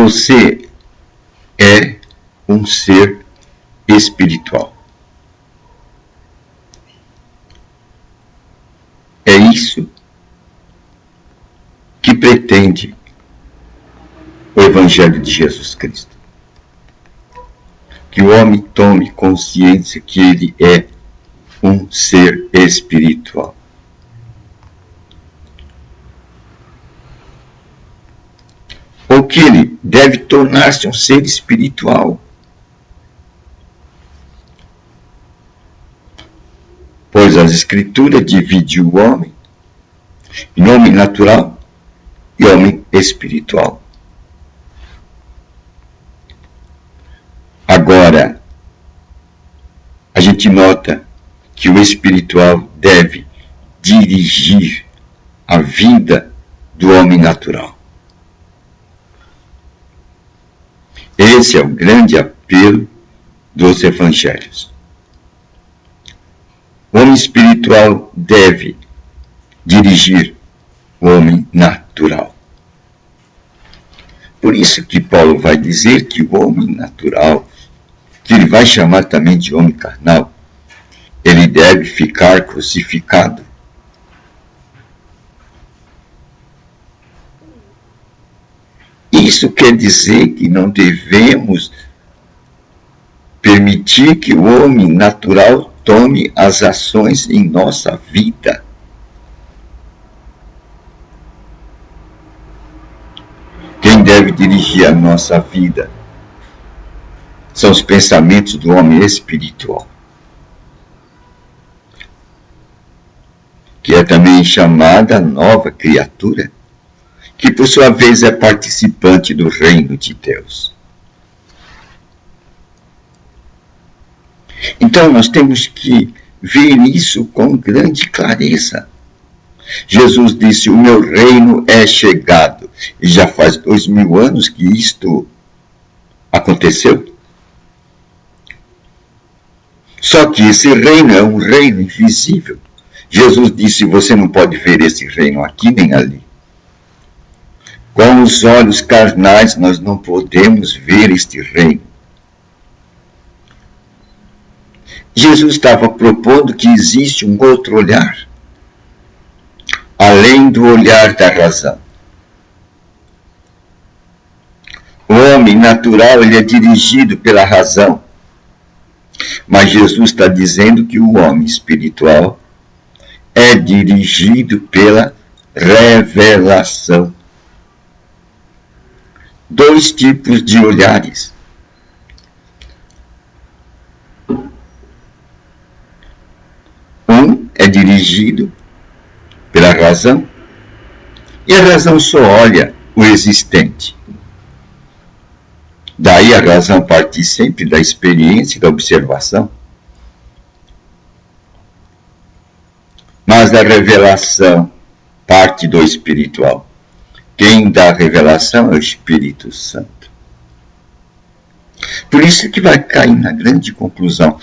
você é um ser espiritual. É isso que pretende o Evangelho de Jesus Cristo. Que o homem tome consciência que ele é um ser espiritual. Ou que ele deve tornar-se um ser espiritual. Pois as Escrituras dividem o homem em homem natural e homem espiritual. Agora, a gente nota que o espiritual deve dirigir a vida do homem natural. Esse é o grande apelo dos evangelhos. O homem espiritual deve dirigir o homem natural. Por isso que Paulo vai dizer que o homem natural, que ele vai chamar também de homem carnal, ele deve ficar crucificado. Isso quer dizer que não devemos permitir que o homem natural tome as ações em nossa vida. Quem deve dirigir a nossa vida são os pensamentos do homem espiritual, que é também chamada nova criatura, que por sua vez é participante do reino de Deus. Então nós temos que ver isso com grande clareza. Jesus disse: o meu reino é chegado. E já faz 2000 anos que isto aconteceu. Só que esse reino é um reino invisível. Jesus disse: você não pode ver esse reino aqui nem ali. Com os olhos carnais nós não podemos ver este reino. Jesus estava propondo que existe um outro olhar, além do olhar da razão. O homem natural ele é dirigido pela razão, mas Jesus está dizendo que o homem espiritual é dirigido pela revelação. Dois tipos de olhares. Um é dirigido pela razão, e a razão só olha o existente. Daí a razão parte sempre da experiência e da observação. Mas a revelação parte do espiritual. Quem dá a revelação é o Espírito Santo. Por isso que vai cair na grande conclusão.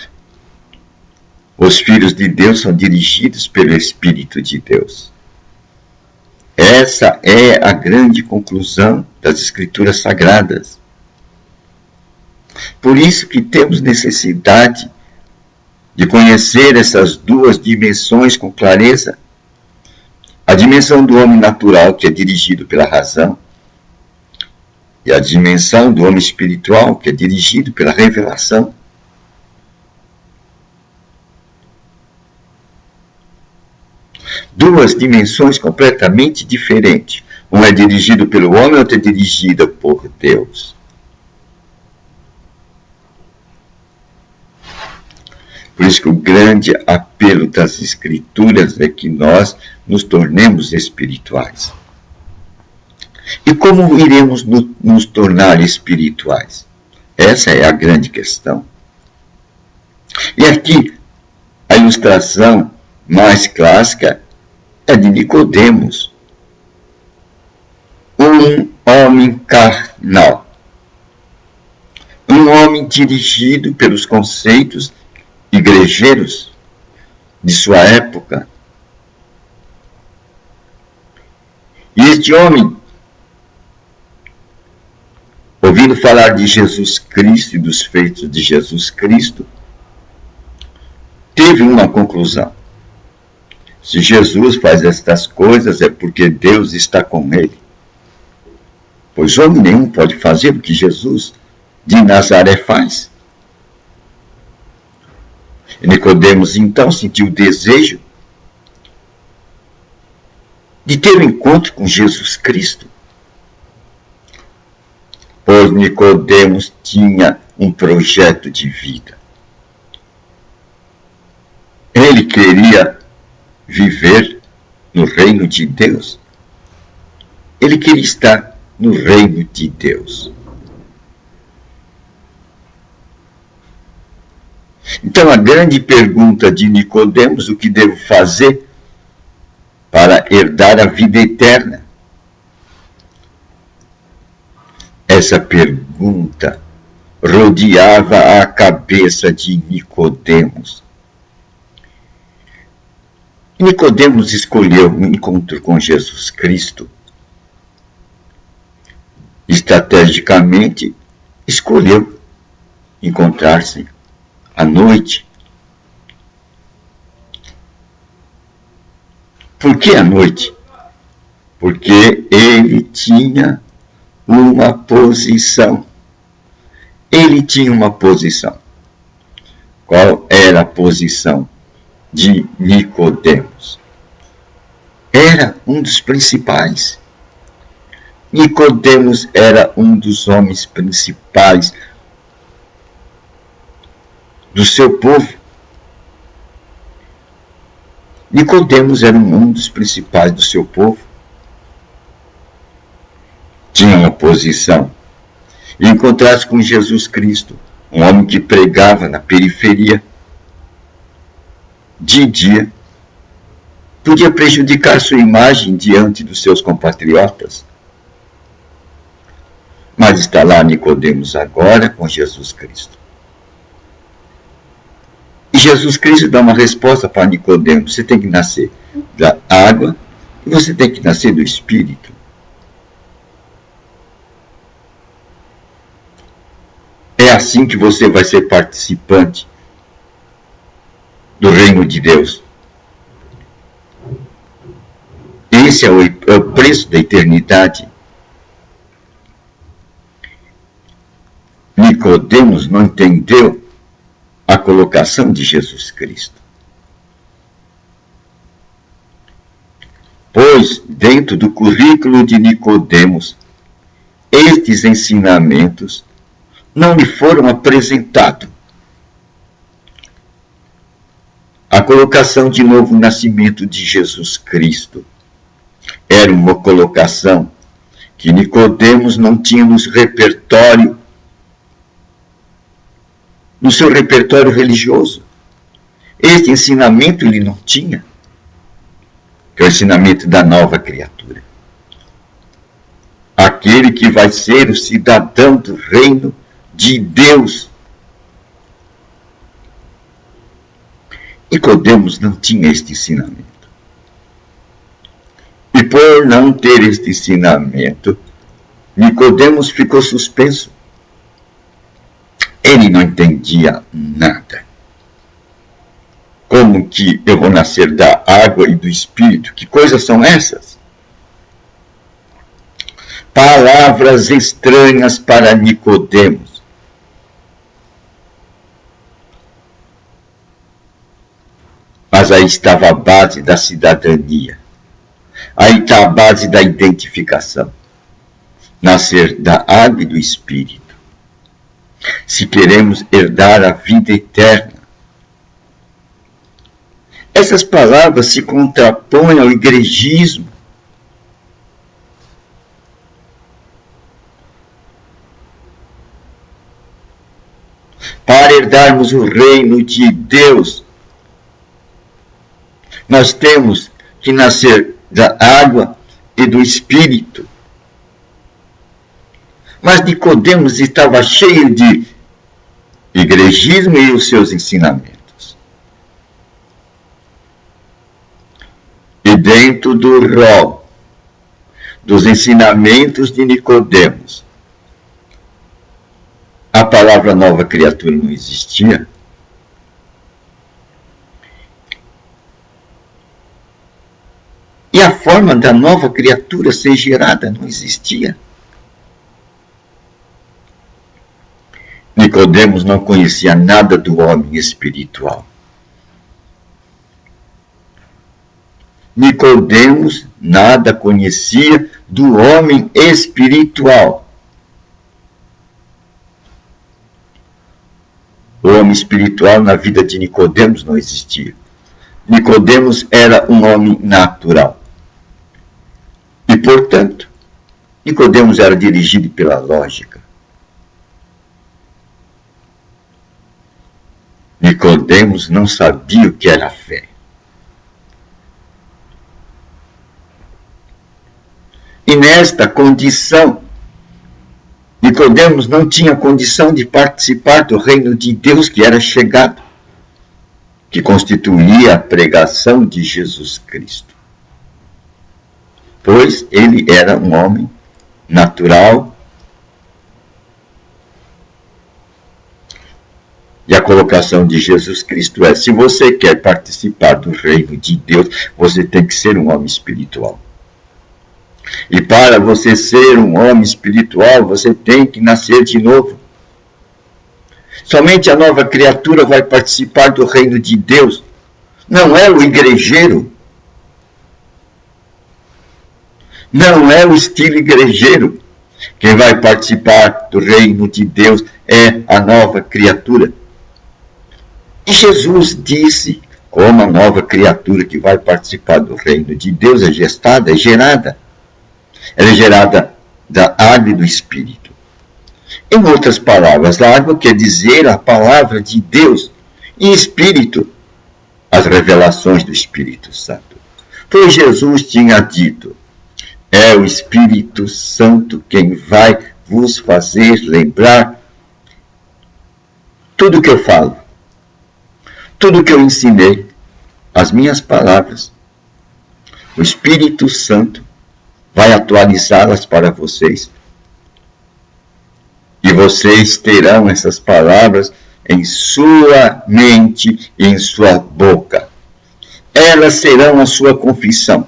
Os filhos de Deus são dirigidos pelo Espírito de Deus. Essa é a grande conclusão das Escrituras Sagradas. Por isso que temos necessidade de conhecer essas duas dimensões com clareza. A dimensão do homem natural, que é dirigido pela razão, e a dimensão do homem espiritual, que é dirigido pela revelação. Duas dimensões completamente diferentes. Um é dirigido pelo homem, outro é dirigido por Deus. Por isso que o grande apelo das Escrituras é que nós nos tornemos espirituais. E como iremos nos tornar espirituais? Essa é a grande questão. E aqui, a ilustração mais clássica é de Nicodemos, um homem carnal, um homem dirigido pelos conceitos igrejeiros de sua época. E este homem ouvindo falar de Jesus Cristo e dos feitos de Jesus Cristo, teve uma conclusão. Se Jesus faz estas coisas é porque Deus está com ele. Pois homem nenhum pode fazer o que Jesus de Nazaré faz. E Nicodemos então sentiu o desejo de ter um encontro com Jesus Cristo. Pois Nicodemos tinha um projeto de vida. Ele queria viver no reino de Deus. Ele queria estar no reino de Deus. Então a grande pergunta de Nicodemos, o que devo fazer para herdar a vida eterna? Essa pergunta rodeava a cabeça de Nicodemos. Nicodemos escolheu o encontro com Jesus Cristo. Estrategicamente, escolheu encontrar-se à noite. Por que à noite? Porque ele tinha uma posição. Ele tinha uma posição. Qual era a posição de Nicodemos? Era um dos principais. Nicodemos era um dos homens principais do seu povo. Nicodemos era um dos principais do seu povo. Tinha uma posição. E encontrar-se com Jesus Cristo, um homem que pregava na periferia, de dia, podia prejudicar sua imagem diante dos seus compatriotas. Mas está lá Nicodemos agora com Jesus Cristo. E Jesus Cristo dá uma resposta para Nicodemos: você tem que nascer da água e você tem que nascer do Espírito. É assim que você vai ser participante do reino de Deus. Esse é o preço da eternidade. Nicodemos não entendeu a colocação de Jesus Cristo. Pois, dentro do currículo de Nicodemos, estes ensinamentos não lhe foram apresentados. A colocação de novo nascimento de Jesus Cristo era uma colocação que Nicodemos não tinha no seu repertório religioso. Este ensinamento ele não tinha, que é o ensinamento da nova criatura. Aquele que vai ser o cidadão do reino de Deus. Nicodemos não tinha este ensinamento. E por não ter este ensinamento, Nicodemos ficou suspenso. Ele não entendia nada. Como que eu vou nascer da água e do Espírito? Que coisas são essas? Palavras estranhas para Nicodemos. Mas aí estava a base da cidadania. Aí está a base da identificação. Nascer da água e do Espírito. Se queremos herdar a vida eterna. Essas palavras se contrapõem ao igrejismo. Para herdarmos o reino de Deus, nós temos que nascer da água e do Espírito. Mas Nicodemos estava cheio de igrejismo e os seus ensinamentos. E dentro do rol dos ensinamentos de Nicodemos, palavra nova criatura não existia, e a forma da nova criatura ser gerada não existia. Nicodemos não conhecia nada do homem espiritual. Nicodemos nada conhecia do homem espiritual. O homem espiritual na vida de Nicodemos não existia. Nicodemos era um homem natural. E, portanto, Nicodemos era dirigido pela lógica. Nicodemos não sabia o que era fé. E nesta condição, Nicodemos não tinha condição de participar do reino de Deus que era chegado, que constituía a pregação de Jesus Cristo. Pois ele era um homem natural. E a colocação de Jesus Cristo é: se você quer participar do reino de Deus, você tem que ser um homem espiritual. E para você ser um homem espiritual, você tem que nascer de novo. Somente a nova criatura vai participar do reino de Deus. Não é o igrejeiro. Não é o estilo igrejeiro. Quem vai participar do reino de Deus é a nova criatura. E Jesus disse como a nova criatura que vai participar do reino de Deus é gestada, é gerada. Ela é gerada da água e do Espírito. Em outras palavras, a água quer dizer a palavra de Deus, e Espírito, as revelações do Espírito Santo. Pois Jesus tinha dito: é o Espírito Santo quem vai vos fazer lembrar tudo que eu falo, tudo que eu ensinei, as minhas palavras. O Espírito Santo vai atualizá-las para vocês. E vocês terão essas palavras em sua mente e em sua boca. Elas serão a sua confissão.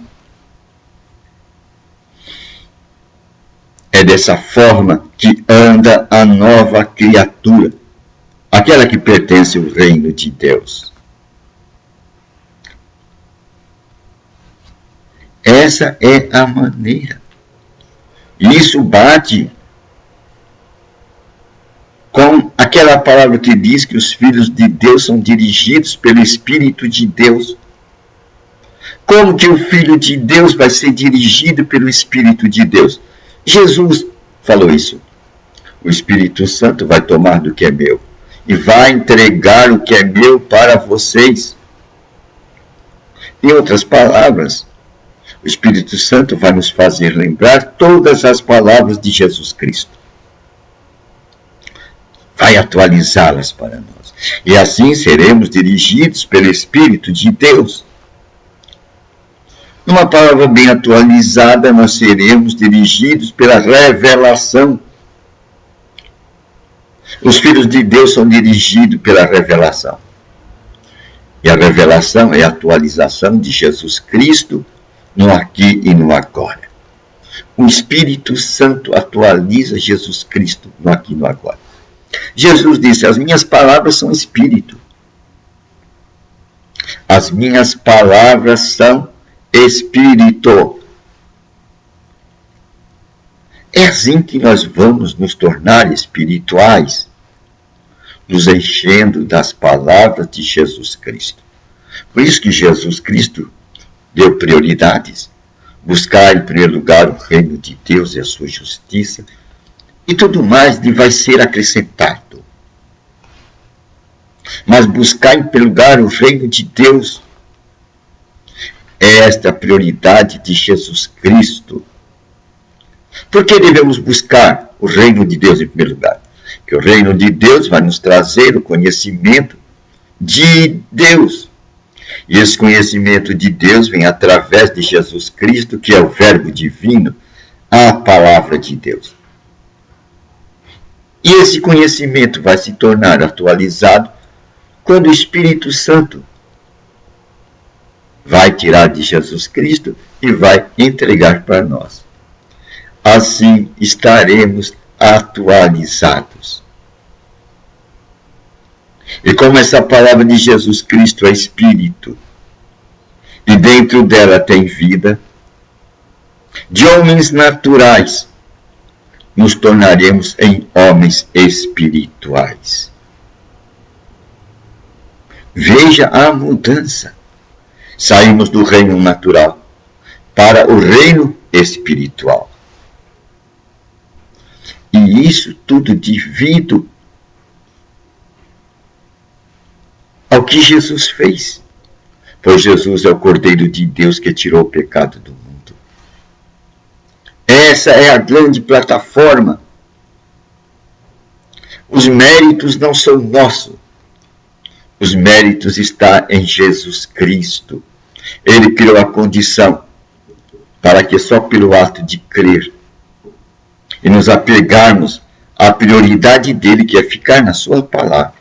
É dessa forma que anda a nova criatura, aquela que pertence ao reino de Deus. Essa é a maneira. E isso bate com aquela palavra que diz que os filhos de Deus são dirigidos pelo Espírito de Deus. Como que o Filho de Deus vai ser dirigido pelo Espírito de Deus? Jesus falou isso. O Espírito Santo vai tomar do que é meu e vai entregar o que é meu para vocês. Em outras palavras, o Espírito Santo vai nos fazer lembrar todas as palavras de Jesus Cristo. Vai atualizá-las para nós. E assim seremos dirigidos pelo Espírito de Deus. Numa palavra bem atualizada, nós seremos dirigidos pela revelação. Os filhos de Deus são dirigidos pela revelação. E a revelação é a atualização de Jesus Cristo no aqui e no agora. O Espírito Santo atualiza Jesus Cristo no aqui e no agora. Jesus disse: as minhas palavras são espírito. As minhas palavras são espírito. É assim que nós vamos nos tornar espirituais, nos enchendo das palavras de Jesus Cristo. Por isso que Jesus Cristo deu prioridades. Buscar em primeiro lugar o reino de Deus e a sua justiça, e tudo mais lhe vai ser acrescentado. Mas buscar em primeiro lugar o reino de Deus é esta a prioridade de Jesus Cristo. Por que devemos buscar o reino de Deus em primeiro lugar? Porque o reino de Deus vai nos trazer o conhecimento de Deus. E esse conhecimento de Deus vem através de Jesus Cristo, que é o Verbo divino, a palavra de Deus. E esse conhecimento vai se tornar atualizado quando o Espírito Santo vai tirar de Jesus Cristo e vai entregar para nós. Assim estaremos atualizados. E como essa palavra de Jesus Cristo é Espírito, e dentro dela tem vida, de homens naturais, nos tornaremos em homens espirituais. Veja a mudança. Saímos do reino natural para o reino espiritual. E isso tudo devido ao que Jesus fez. Pois Jesus é o Cordeiro de Deus que tirou o pecado do mundo. Essa é a grande plataforma. Os méritos não são nossos. Os méritos estão em Jesus Cristo. Ele criou a condição para que só pelo ato de crer e nos apegarmos à prioridade dele, que é ficar na sua palavra,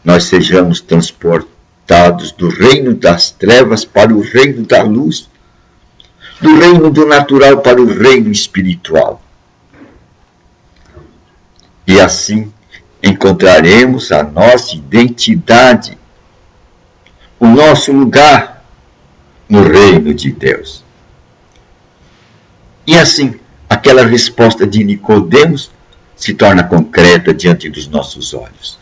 nós sejamos transportados do reino das trevas para o reino da luz, do reino do natural para o reino espiritual. E assim encontraremos a nossa identidade, o nosso lugar no reino de Deus. E assim, aquela resposta de Nicodemos se torna concreta diante dos nossos olhos.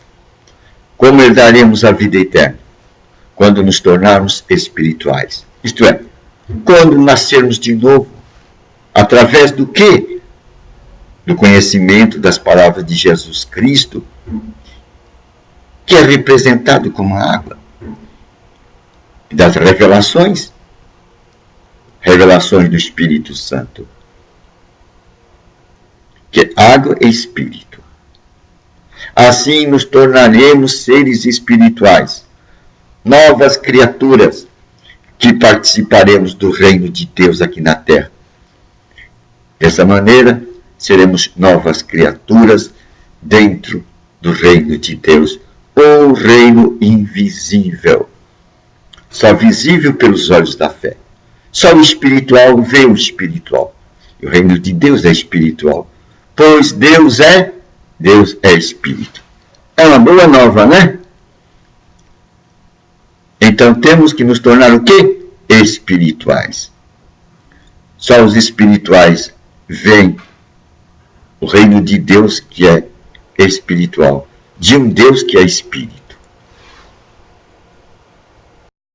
Como herdaremos a vida eterna? Quando nos tornarmos espirituais. Isto é, quando nascermos de novo. Através do quê? Do conhecimento das palavras de Jesus Cristo, que é representado como a água. E das revelações do Espírito Santo. Que é água e Espírito. Assim nos tornaremos seres espirituais, novas criaturas, que participaremos do reino de Deus aqui na terra. Dessa maneira, seremos novas criaturas dentro do reino de Deus, ou reino invisível, só visível pelos olhos da fé. Só o espiritual vê o espiritual. E o reino de Deus é espiritual, pois Deus é espírito. É uma boa nova, né? Então temos que nos tornar o quê? Espirituais. Só os espirituais veem o reino de Deus, que é espiritual, de um Deus que é espírito.